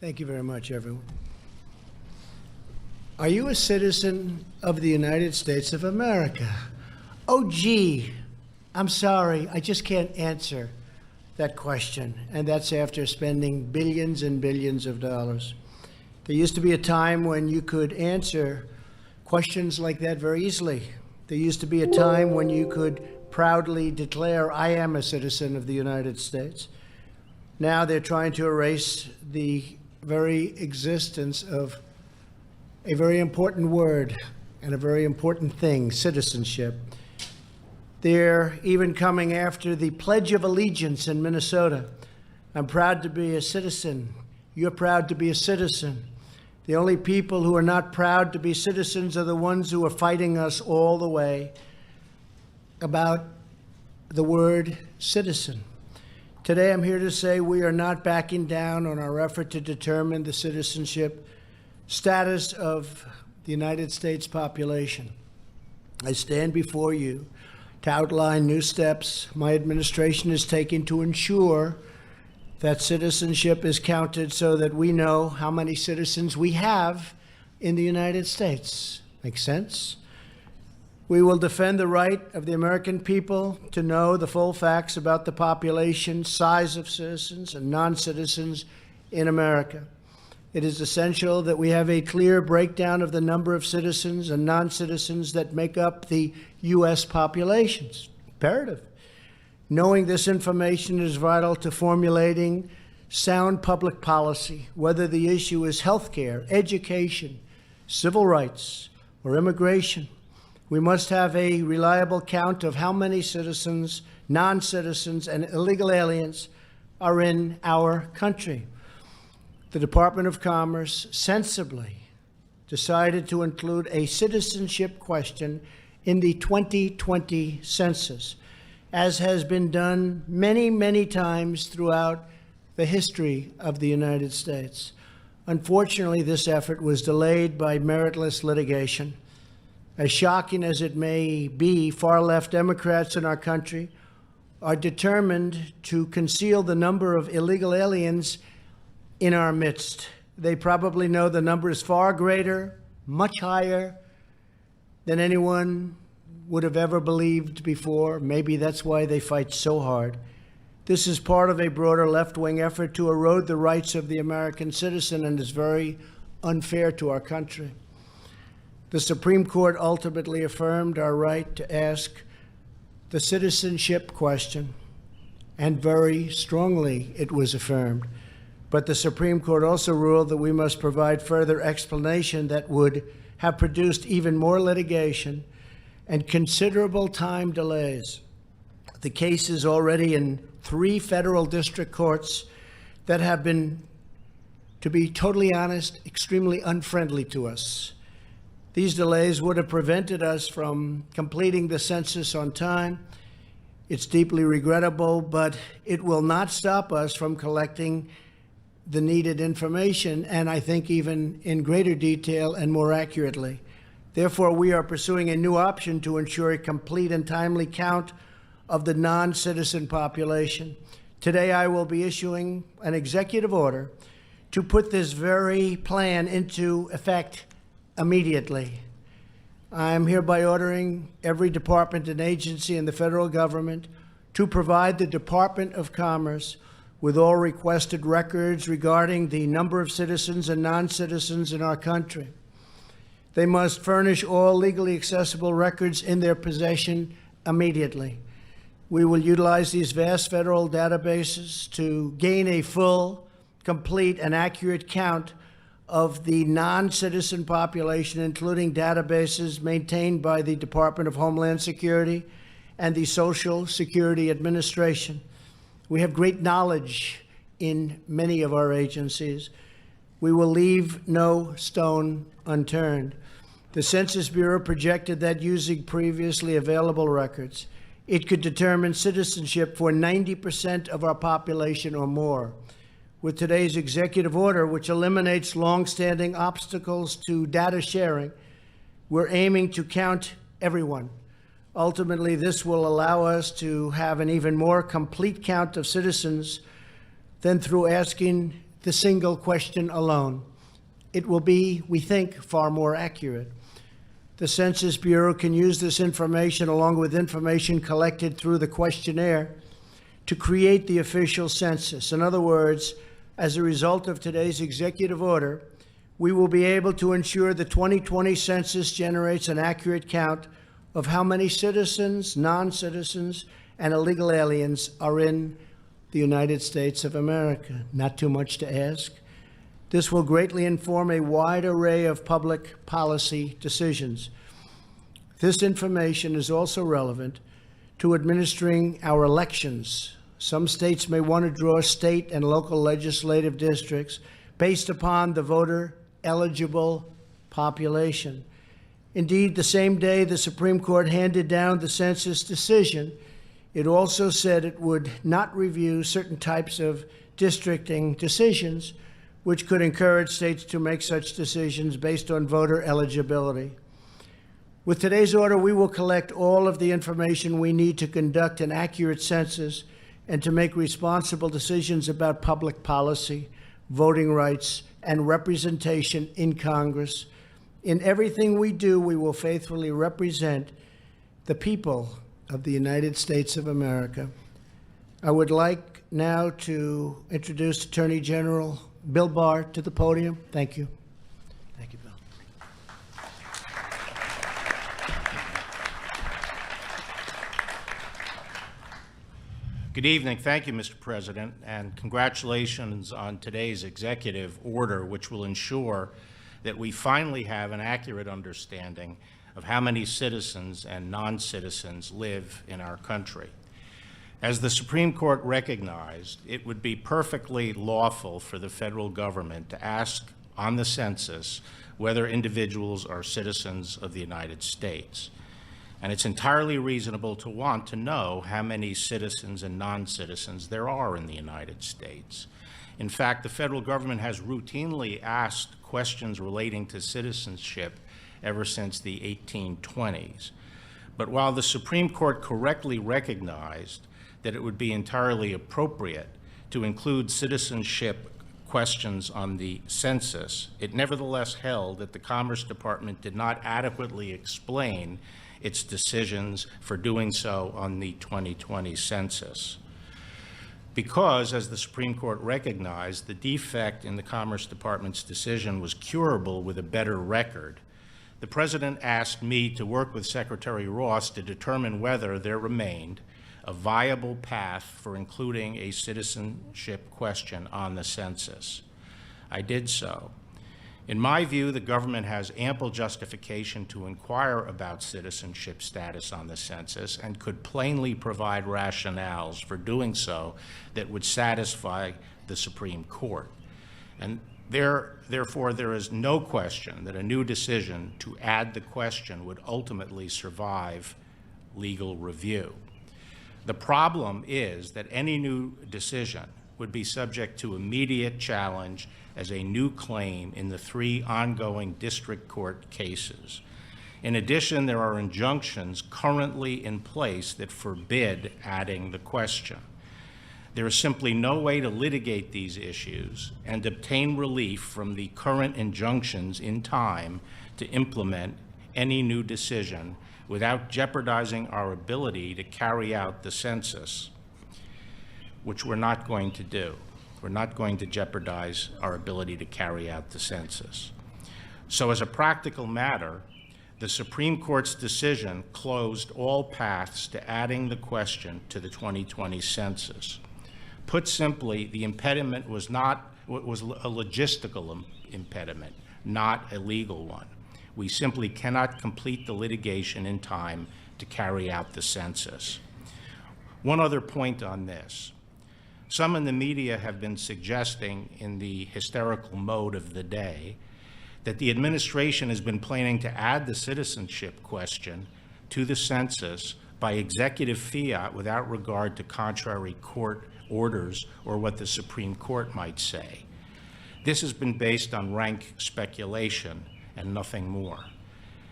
Thank you very much, everyone. Are you a citizen of the United States of America? Oh, gee, I'm sorry, I just can't answer that question. And that's after spending billions and billions of dollars. There used to be a time when you could answer questions like that very easily. There used to be a time when you could proudly declare, I am a citizen of the United States. Now they're trying to erase the very existence of a very important word and a very important thing, citizenship. They're even coming after the Pledge of Allegiance in Minnesota. I'm proud to be a citizen. You're proud to be a citizen. The only people who are not proud to be citizens are the ones who are fighting us all the way about the word citizen. Today, I'm here to say we are not backing down on our effort to determine the citizenship status of the United States population. I stand before you to outline new steps my administration is taking to ensure that citizenship is counted so that we know how many citizens we have in the United States. Make sense? We will defend the right of the American people to know the full facts about the population, size of citizens and non-citizens in America. It is essential that we have a clear breakdown of the number of citizens and non-citizens that make up the U.S. populations. Imperative. Knowing this information is vital to formulating sound public policy, whether the issue is health care, education, civil rights, or immigration. We must have a reliable count of how many citizens, non-citizens, and illegal aliens are in our country. The Department of Commerce sensibly decided to include a citizenship question in the 2020 census, as has been done many, many times throughout the history of the United States. Unfortunately, this effort was delayed by meritless litigation. As shocking as it may be, far-left Democrats in our country are determined to conceal the number of illegal aliens in our midst. They probably know the number is far greater, much higher than anyone would have ever believed before. Maybe that's why they fight so hard. This is part of a broader left-wing effort to erode the rights of the American citizen and is very unfair to our country. The Supreme Court ultimately affirmed our right to ask the citizenship question, and very strongly it was affirmed. But the Supreme Court also ruled that we must provide further explanation that would have produced even more litigation and considerable time delays. The case is already in 3 federal district courts that have been, to be totally honest, extremely unfriendly to us. These delays would have prevented us from completing the census on time. It's deeply regrettable, but it will not stop us from collecting the needed information, and I think even in greater detail and more accurately. Therefore, we are pursuing a new option to ensure a complete and timely count of the non-citizen population. Today, I will be issuing an executive order to put this very plan into effect immediately. I am hereby ordering every department and agency in the federal government to provide the Department of Commerce with all requested records regarding the number of citizens and non-citizens in our country. They must furnish all legally accessible records in their possession immediately. We will utilize these vast federal databases to gain a full, complete, and accurate count of the non-citizen population, including databases maintained by the Department of Homeland Security and the Social Security Administration. We have great knowledge in many of our agencies. We will leave no stone unturned. The Census Bureau projected that using previously available records, it could determine citizenship for 90% of our population or more. With today's executive order, which eliminates longstanding obstacles to data sharing, we're aiming to count everyone. Ultimately, this will allow us to have an even more complete count of citizens than through asking the single question alone. It will be, we think, far more accurate. The Census Bureau can use this information along with information collected through the questionnaire to create the official census. In other words, as a result of today's executive order, we will be able to ensure the 2020 census generates an accurate count of how many citizens, non-citizens, and illegal aliens are in the United States of America. Not too much to ask. This will greatly inform a wide array of public policy decisions. This information is also relevant to administering our elections. Some states may want to draw state and local legislative districts based upon the voter-eligible population. Indeed, the same day the Supreme Court handed down the census decision, it also said it would not review certain types of districting decisions, which could encourage states to make such decisions based on voter eligibility. With today's order, we will collect all of the information we need to conduct an accurate census and to make responsible decisions about public policy, voting rights, and representation in Congress. In everything we do, we will faithfully represent the people of the United States of America. I would like now to introduce Attorney General Bill Barr to the podium. Thank you. Thank you, Bill. Good evening. Thank you, Mr. President, and congratulations on today's executive order, which will ensure that we finally have an accurate understanding of how many citizens and non-citizens live in our country. As the Supreme Court recognized, it would be perfectly lawful for the federal government to ask on the census whether individuals are citizens of the United States. And it's entirely reasonable to want to know how many citizens and non-citizens there are in the United States. In fact, the federal government has routinely asked questions relating to citizenship ever since the 1820s. But while the Supreme Court correctly recognized that it would be entirely appropriate to include citizenship questions on the census, it nevertheless held that the Commerce Department did not adequately explain its decisions for doing so on the 2020 census. Because, as the Supreme Court recognized, the defect in the Commerce Department's decision was curable with a better record, the President asked me to work with Secretary Ross to determine whether there remained a viable path for including a citizenship question on the census. I did so. In my view, the government has ample justification to inquire about citizenship status on the census and could plainly provide rationales for doing so that would satisfy the Supreme Court. And therefore, there is no question that a new decision to add the question would ultimately survive legal review. The problem is that any new decision would be subject to immediate challenge as a new claim in the 3 ongoing district court cases. In addition, there are injunctions currently in place that forbid adding the question. There is simply no way to litigate these issues and obtain relief from the current injunctions in time to implement any new decision without jeopardizing our ability to carry out the census, which we're not going to do. We're not going to jeopardize our ability to carry out the census. So as a practical matter, the Supreme Court's decision closed all paths to adding the question to the 2020 census. Put simply, the impediment was a logistical impediment, not a legal one. We simply cannot complete the litigation in time to carry out the census. One other point on this. Some in the media have been suggesting in the hysterical mode of the day that the administration has been planning to add the citizenship question to the census by executive fiat without regard to contrary court orders or what the Supreme Court might say. This has been based on rank speculation and nothing more.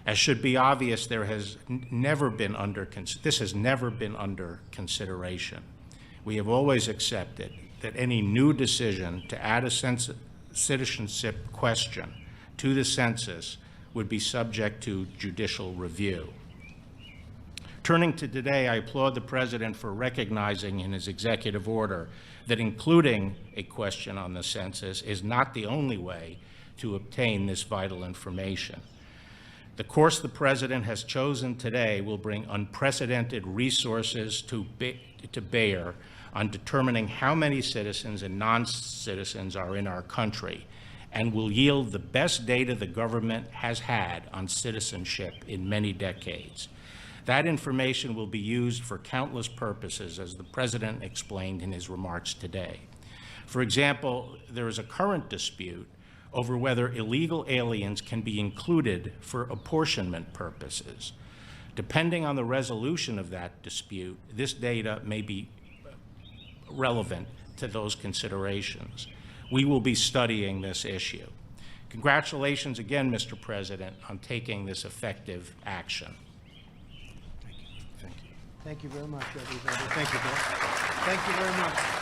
As should be obvious, this has never been under consideration. We have always accepted that any new decision to add a citizenship question to the census would be subject to judicial review. Turning to today, I applaud the President for recognizing in his executive order that including a question on the census is not the only way to obtain this vital information. The course the President has chosen today will bring unprecedented resources to bear on determining how many citizens and non-citizens are in our country, and will yield the best data the government has had on citizenship in many decades. That information will be used for countless purposes, as the President explained in his remarks today. For example, there is a current dispute over whether illegal aliens can be included for apportionment purposes. Depending on the resolution of that dispute, this data may be relevant to those considerations. We will be studying this issue. Congratulations again, Mr. President, on taking this effective action. Thank you very much, everybody. Thank you, Bill. Thank you very much.